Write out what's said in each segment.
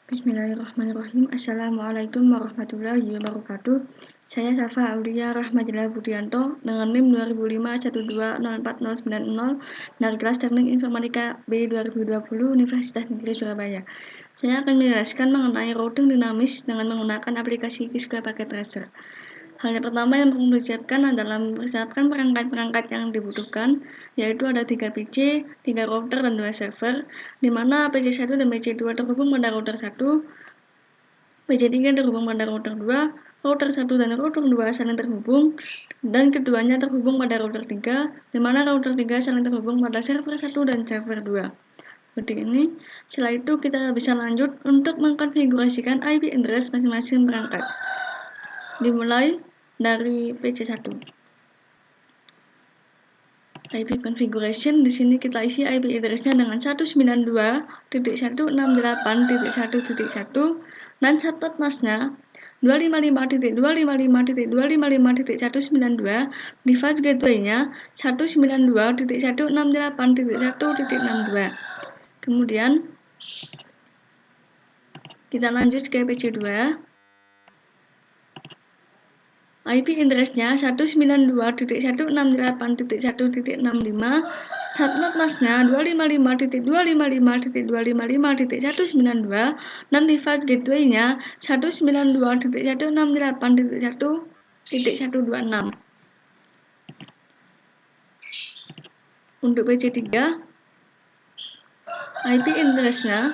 Bismillahirrahmanirrahim. Assalamualaikum warahmatullahi wabarakatuh. Saya Safa Aulia Rahmadillah Budianto dengan NIM 2005120490 dari kelas Teknik Informatika B 2020 Universitas Negeri Surabaya. Saya akan menjelaskan mengenai routing dinamis dengan menggunakan aplikasi Qiskra Packet Tracer. Hal yang pertama yang perlu disiapkan adalah mempersiapkan perangkat-perangkat yang dibutuhkan, yaitu ada 3 PC, 3 router, dan 2 server, di mana PC1 dan PC2 terhubung pada router 1, PC3 terhubung pada router 2, router 1 dan router 2 saling terhubung, dan keduanya terhubung pada router 3, di mana router 3 saling terhubung pada server 1 dan server 2. Seperti ini. Setelah itu kita bisa lanjut untuk mengkonfigurasikan IP address masing-masing perangkat. Dimulai dari PC1. IP configuration, di sini kita isi IP address-nya dengan 192.168.1.1 dan catat NAS-nya 255.255.255.192, device gateway-nya 192.168.1.62. Kemudian kita lanjut ke PC2. IP address-nya 192.168.1.65, subnet NAS-nya 255.255.255.192, dan device gateway-nya 192.168.1.126. Untuk PC3, IP address-nya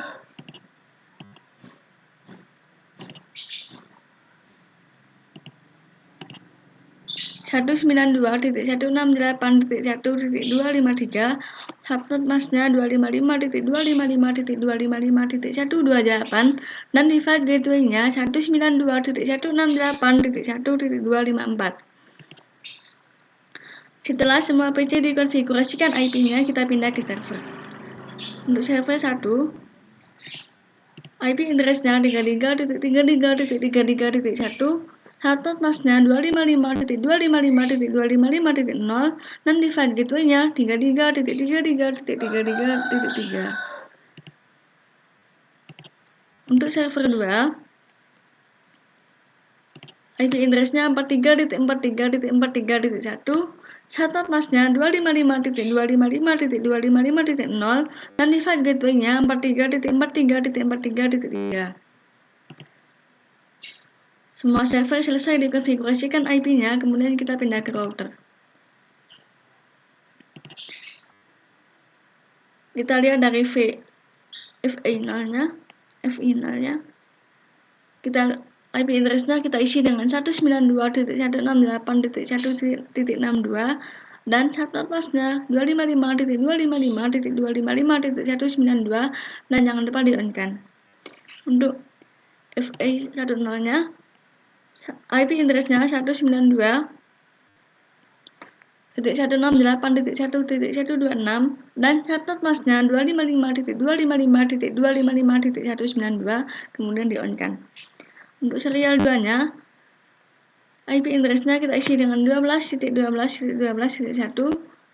192.168.1.253, subnet NAS-nya 255.255.255.128, dan device gateway-nya 192.168.1.254. Setelah semua PC dikonfigurasikan IP-nya, kita pindah ke server. Untuk server 1, IP address-nya 33.33.33.1, subnet NAS-nya 255.255.255.0, dan device gateway-nya 33.33.33.3. Untuk server 2, IP address-nya 43.43.43.1, subnet NAS-nya 255.255.255.0, dan device gateway-nya 43.43.43.3. Semua server selesai dikonfigurasikan IP-nya, kemudian kita pindah ke router. Kita lihat dari FI0-nya. Kita IP address-nya kita isi dengan 192.168.1.62 dan subnet NAS-nya 255.255.255.192 dan jangan lupa di-on-kan. Untuk FI10-nya IP address-nya 192.168.1.126 dan subnet NAS-nya 255.255.255.192, kemudian di-on-kan. Untuk serial 2-nya, IP address-nya kita isi dengan 12.12.12.1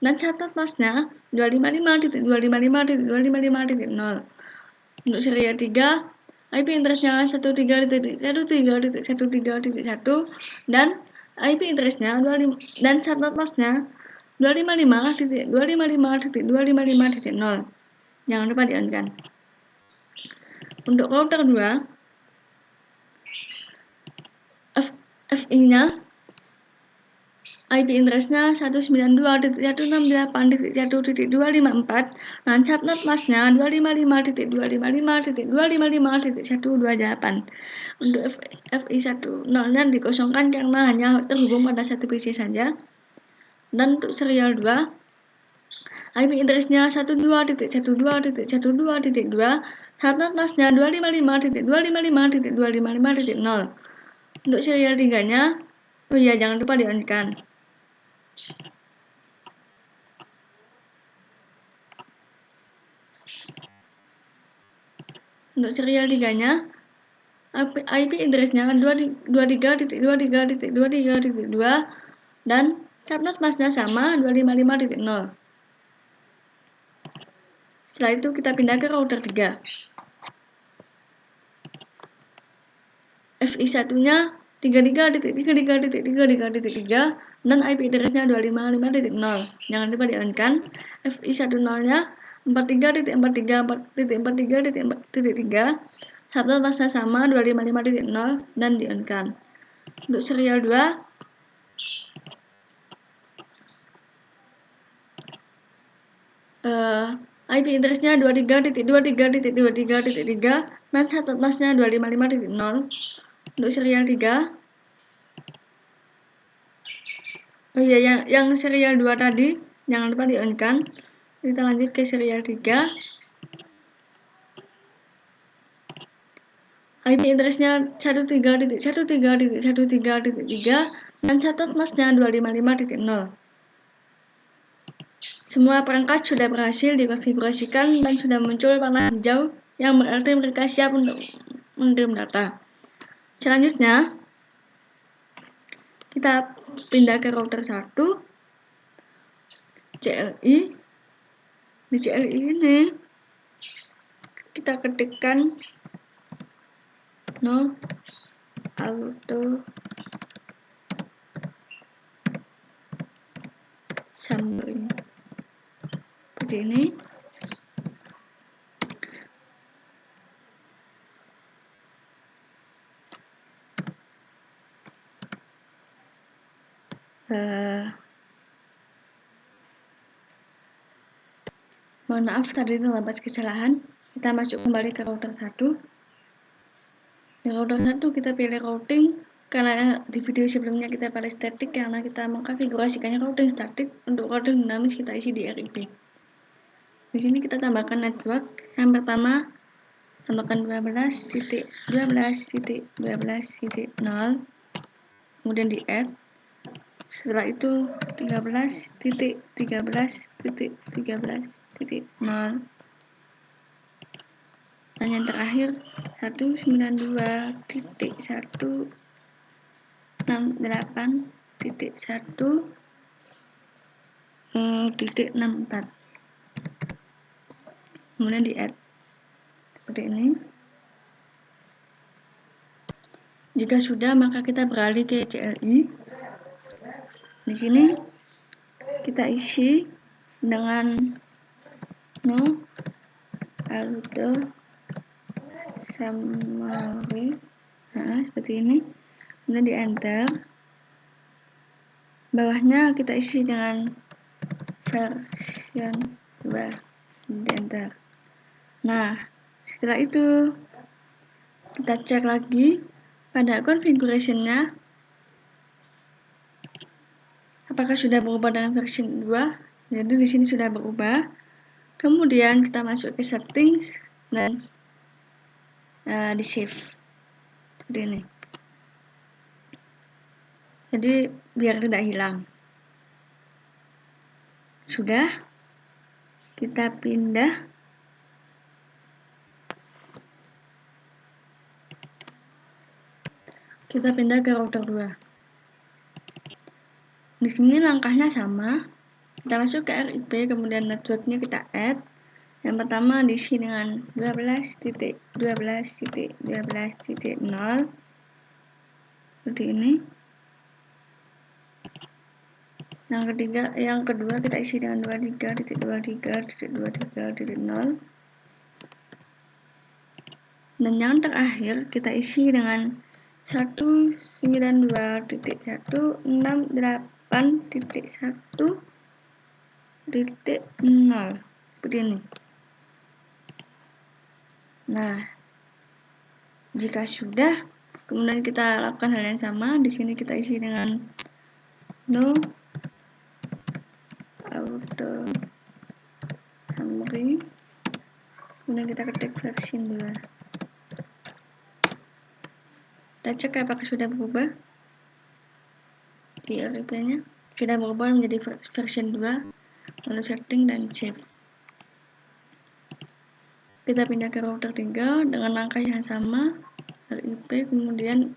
dan subnet NAS-nya 255.255.255.0. Untuk serial 3, IP address-nya 13.13.1 dan IP address-nya dan subnet NAS-nya 255.255.255.0. Jangan lupa di-on-kan. Untuk router 2, FI-nya IP address-nya 192.168.1.254 dan subnet NAS-nya 255.255.255.128. Untuk FI10-nya dikosongkan karena hanya terhubung pada satu PC saja. Dan untuk serial 2, IP address-nya 12.12.12.2, subnet NAS-nya 255.255.255.0. Untuk serial 3-nya, jangan lupa di-on-kan. Untuk serial 3-nya, IP address-nya 23.23.23.2 dan subnet NAS-nya sama 255.0. Setelah itu kita pindah ke router 3. FI1 nya 33.3.3.3.3 dan IP address-nya 255.0. Jangan lupa di-on-kan. FI10 nya 43.43.4.3.3 subnet masnya sama 255.0 dan di-on-kan. Untuk serial 2 IP address-nya 23.23.23.3 dan subnet masnya 255.0. Untuk serial 3 oh iya, yang serial 2 tadi jangan lupa di-on-kan. Kita lanjut ke serial 3. IP address-nya 13.13.13.3 dan subnet masnya 255.0. Semua perangkat sudah berhasil dikonfigurasikan dan sudah muncul warna hijau yang berarti mereka siap untuk mengirim data. Selanjutnya, kita pindah ke router 1, CLI. Di CLI ini, kita ketikkan no auto summary. Seperti ini. Mohon maaf tadi terdapat kesalahan. Kita masuk kembali ke router 1. Di router 1 kita pilih routing, karena di video sebelumnya kita pilih static karena kita mengkonfigurasikannya routing static. Untuk routing dinamis kita isi di RIP. Di sini kita tambahkan network. Yang pertama tambahkan 12.12.12.0, kemudian di add. Setelah itu 13.13.13.0 dan yang terakhir 192.168.1.64, kemudian di add seperti ini. Jika sudah, maka kita beralih ke CLI. Di sini kita isi dengan no auto summary, seperti ini. Kemudian di enter. Bawahnya kita isi dengan version 2, di enter. Nah, setelah itu kita cek lagi pada configuration-nya apakah sudah berubah dengan version 2. Jadi di sini sudah berubah. Kemudian kita masuk ke settings dan di save seperti ini. Jadi biar tidak hilang. Sudah, kita pindah. Kita pindah ke router 2. Di sini langkahnya sama. Kita masuk ke RIP, kemudian networknya kita add. Yang pertama diisi dengan 12.12.12.0 seperti ini. Yang kedua kita isi dengan 23.23.23.0 dan yang terakhir kita isi dengan 192.168.1.0 seperti ini. Nah, jika sudah, kemudian kita lakukan hal yang sama. Di sini kita isi dengan no auto summary, kemudian kita ketik version 2. Kita cek apakah sudah berubah di RIP-nya. Sudah berubah menjadi version 2. Lalu setting dan save. Kita pindah ke router 3 dengan langkah yang sama, RIP, kemudian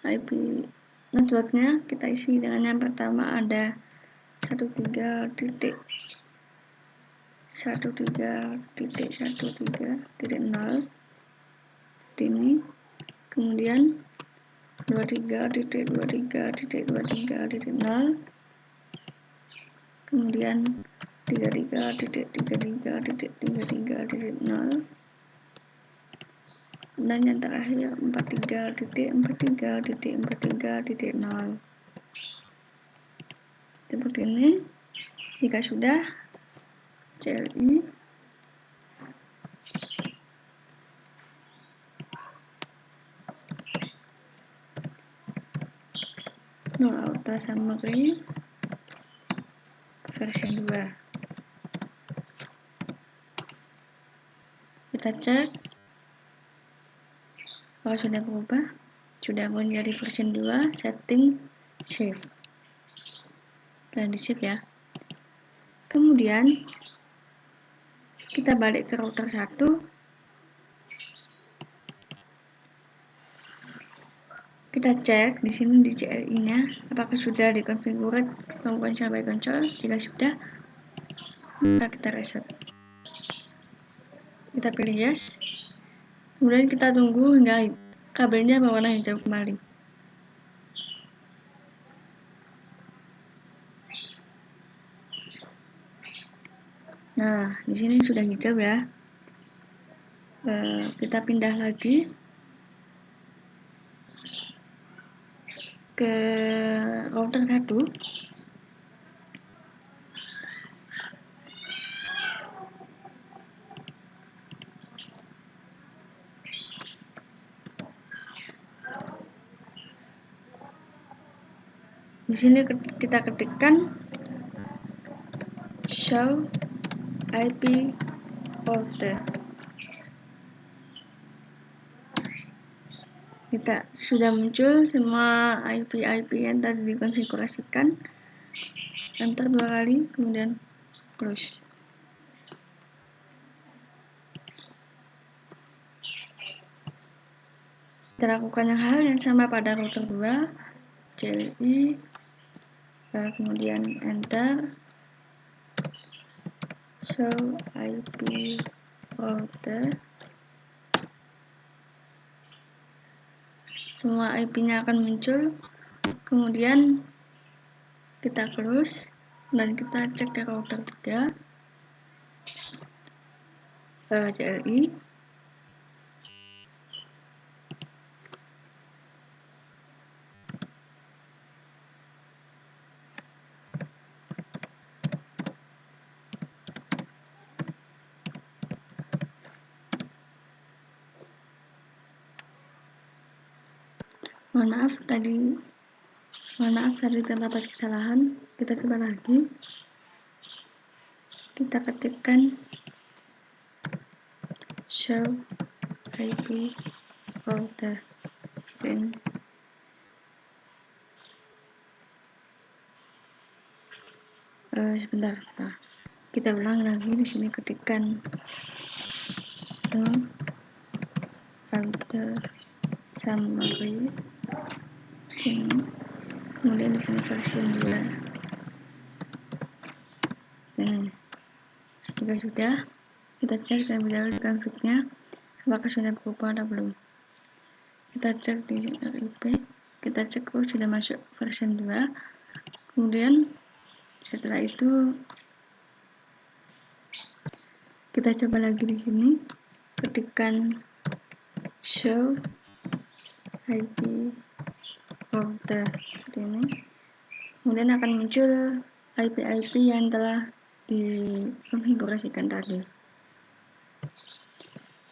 IP networknya kita isi dengan yang pertama ada 13.13.13.0 ini. Kemudian 23.23.23.0, kemudian 33.33.33.0, dan yang terakhir 43.43.43.0. Seperti ini. Jika sudah, CLI no auto summary versi 2. Kita cek apakah sudah berubah. Sudah menjadi versi 2, setting, save, dan di save ya. Kemudian kita balik ke router 1. Kita cek di sini di CLI-nya apakah sudah dikonfigure from console by console. Jika sudah, maka kita reset. Kita pilih yes. Kemudian kita tunggu hingga kabelnya berwarna hijau kembali. Nah, di sini sudah hijau ya. Kita pindah lagi ke router 1. Di sini kita ketikkan show IP router. Kita sudah muncul semua IP yang tadi dikonfigurasikan. Enter 2 kali, kemudian close. Kita lakukan hal yang sama pada router 2. CLI, kemudian enter show IP router. Semua IP-nya akan muncul. Kemudian kita close dan kita cek ke router 3. CLI. Mohon maaf tadi terdapat kesalahan. Kita coba lagi. Kita ketikkan show IP router. Ini. Sebentar. Kita ulang lagi. Di sini ketikkan auto summary. Ini. Kemudian di sini versi 2. Jika sudah, kita cek terlebih dahulu di config-nya apakah sudah berubah atau belum. Kita cek di RIP, kita cek sudah masuk versi 2. Kemudian setelah itu kita coba lagi di sini, ketikkan show IP router seperti ini. Kemudian akan muncul IP yang telah dikonfigurasikan tadi.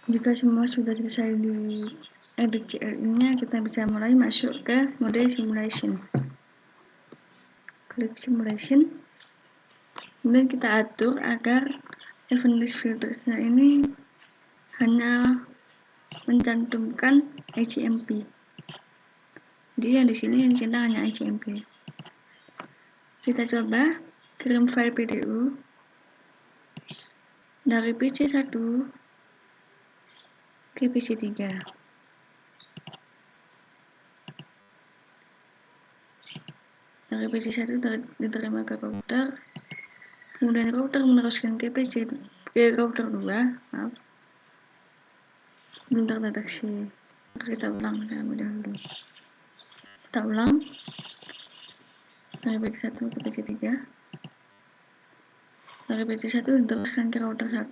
Jika semua sudah selesai di edit CLI-nya, kita bisa mulai masuk ke mode simulation. Klik simulation. Kemudian kita atur agar event list filters-nya ini hanya mencantumkan ICMP. Jadi yang di sini yang dicetak hanya ICMP. Kita coba kirim file PDU dari PC 1 ke PC 3. Dari PC 1 diterima ke router, kemudian router meneruskan ke router 2. Maaf, belum terdeteksi. Kita ulang terlebih dahulu. Kita ulang dari PC1 ke PC3. Dari PC1 diteruskan ke router 1,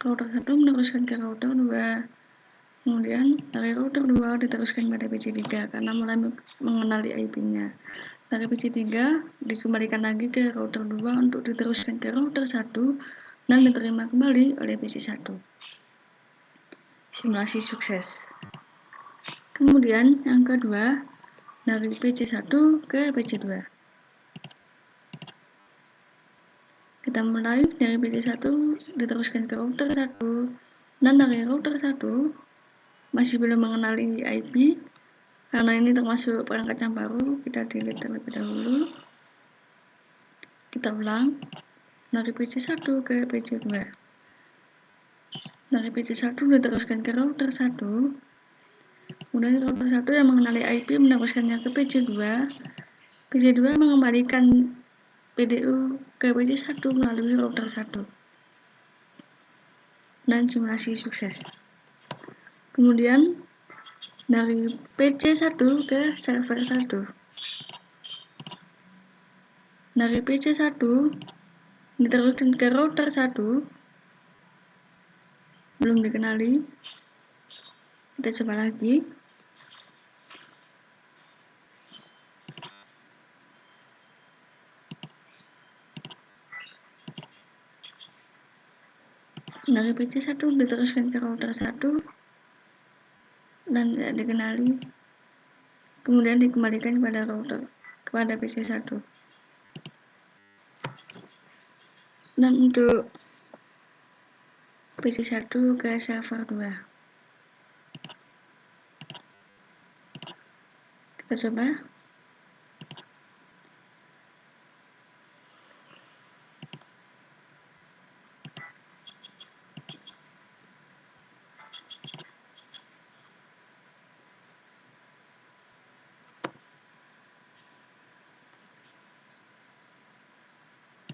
router 1 meneruskan ke router 2. Kemudian dari router 2 diteruskan pada PC3 karena mulai mengenali IP-nya. Dari PC3 dikembalikan lagi ke router 2 untuk diteruskan ke router 1 dan diterima kembali oleh PC1. Simulasi sukses. Kemudian yang kedua, dari PC1 ke PC2. Kita mulai dari PC1 diteruskan ke router 1 dan dari router 1 masih belum mengenali IP karena ini termasuk perangkat yang baru, kita delete terlebih dahulu. Kita ulang dari PC1 ke PC2. Dari PC1 diteruskan ke router 1, kemudian router 1 yang mengenali IP meneruskannya ke PC2. PC2 mengembalikan PDU ke PC1 melalui router 1 dan simulasi sukses. Kemudian dari PC1 ke server 1. Dari PC1 diteruskan ke router 1, belum dikenali. Kita coba lagi. Dari PC1 diteruskan ke router 1 dan tidak dikenali. Kemudian dikembalikan kepada PC1. Dan untuk PC1 ke server 2. Kita coba.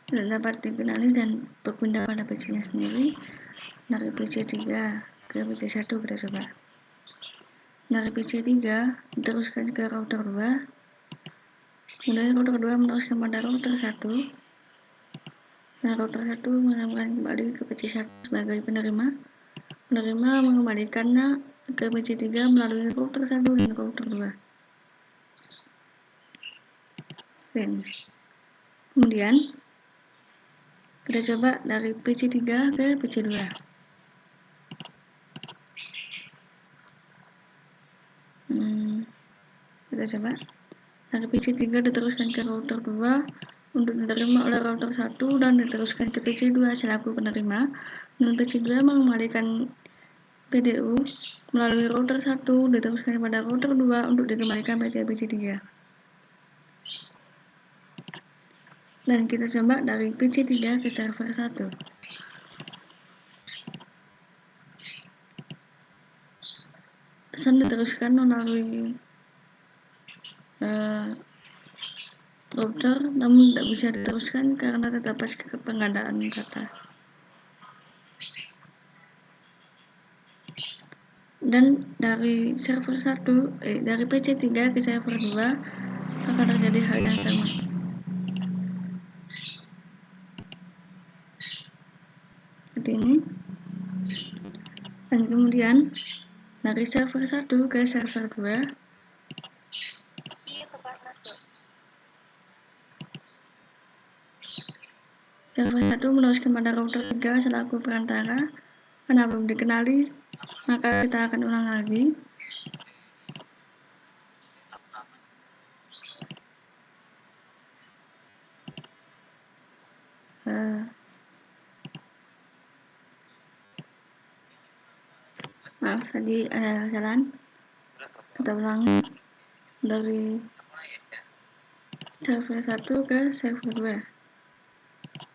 Tidak dapat dikenali dan berpindah pada PC-nya sendiri. Dari PC3 ke PC1 kita coba. Dari PC3 diteruskan ke router 2, kemudian router 2 meneruskan pada router 1. Nah, router 1 mengirimkan kembali ke PC1 sebagai penerima. Penerima mengembalikannya ke PC3 melalui router 1 dan router 2. Kemudian kita coba dari PC3 ke PC2. Kita coba dari PC3 diteruskan ke router 2 untuk diterima oleh router 1 dan diteruskan ke PC2 selaku penerima, dan PC2 mengembalikan PDU melalui router 1 diteruskan pada router 2 untuk dikembalikan pada PC3. Dan kita coba dari PC3 ke server 1. Pesan diteruskan melalui router, namun tidak bisa diteruskan karena terdapat penggandaan kata. Dan dari server 1, dari PC3 ke server 2 akan terjadi hal yang sama. Seperti ini. Dan kemudian dari server 1 ke server 2, server 1 meneruskan pada router 3 selaku perantara. Karena belum dikenali, maka kita akan ulang lagi. Maaf, tadi ada kesalahan. Kita ulang dari server 1 ke server 2.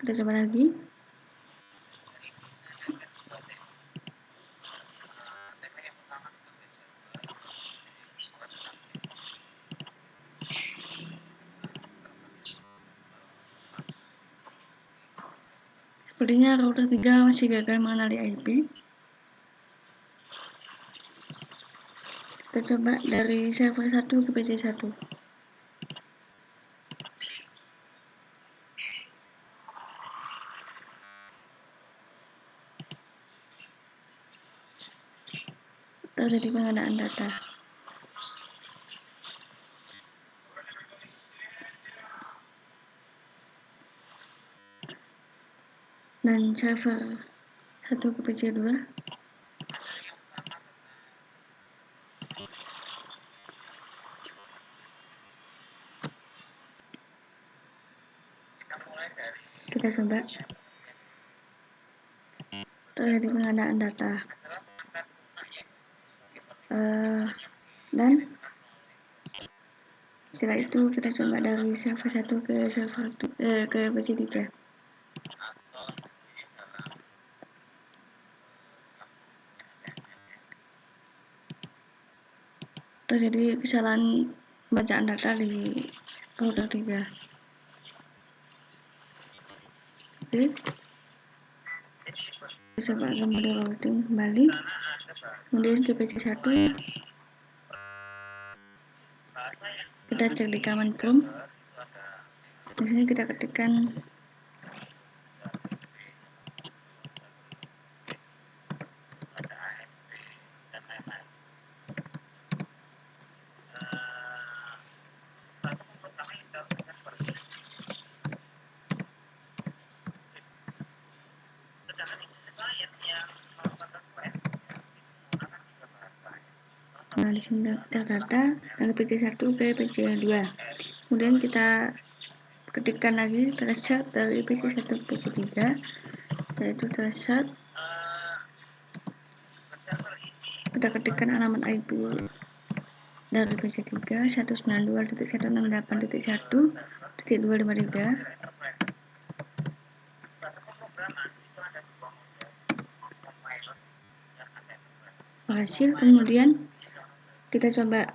Kita coba lagi. Sepertinya router 3 masih gagal mengenali IP. Kita coba dari server 1 ke PC1. terjadi pengadaan data. Dan server 1 ke PC 2 kita coba terjadi pengadaan data. Dan setelah itu kita coba dari server 1 ke server ke PC 3. Terjadi kesalahan bacaan data di router 3. Oke. Coba kembali routing kembali. Kemudian ke PC 1. Kita cek di command prompt. Di sini kita ketikkan di sini terdata dari PC 1 ke PC 2. Kemudian kita ketikkan lagi reset dari PC 1 ke PC 3, yaitu reset. Kita ketikkan alamat IP dari PC 3 192.168.1.253. Berhasil. Kemudian kita coba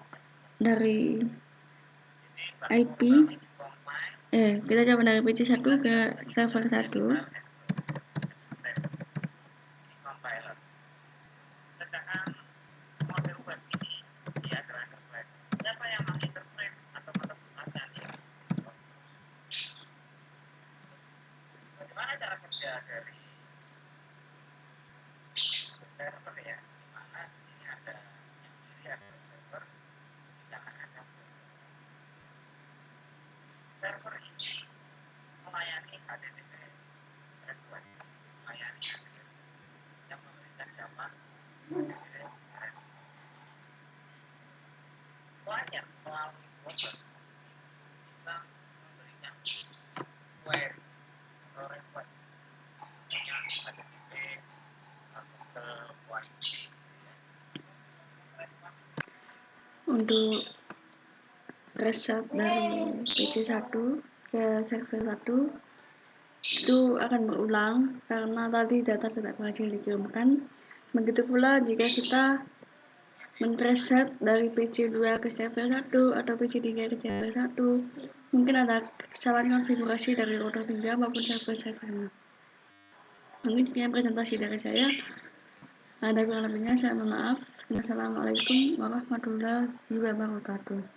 dari IP kita coba dari PC 1 ke server 1. Bagaimana cara kerja dari server ya? Dimana ini ada yang kiri ada server, jangan ada server ini melayani HTTP request, melayani yang memberikan jawaban banyak melalui browser bisa memberikan query atau request yang HTTP atau ke WiFi. Untuk reset dari PC 1 ke server 1 itu akan berulang karena tadi data tidak berhasil dikirimkan. Begitu pula jika kita men-reset dari PC 2 ke server 1 atau PC 3 ke server 1, mungkin ada kesalahan konfigurasi dari router 3 maupun server-servernya. Mungkin sekian presentasi dari saya. Ada kurang lebihnya saya mohon maaf. Wassalamualaikum warahmatullahi wabarakatuh.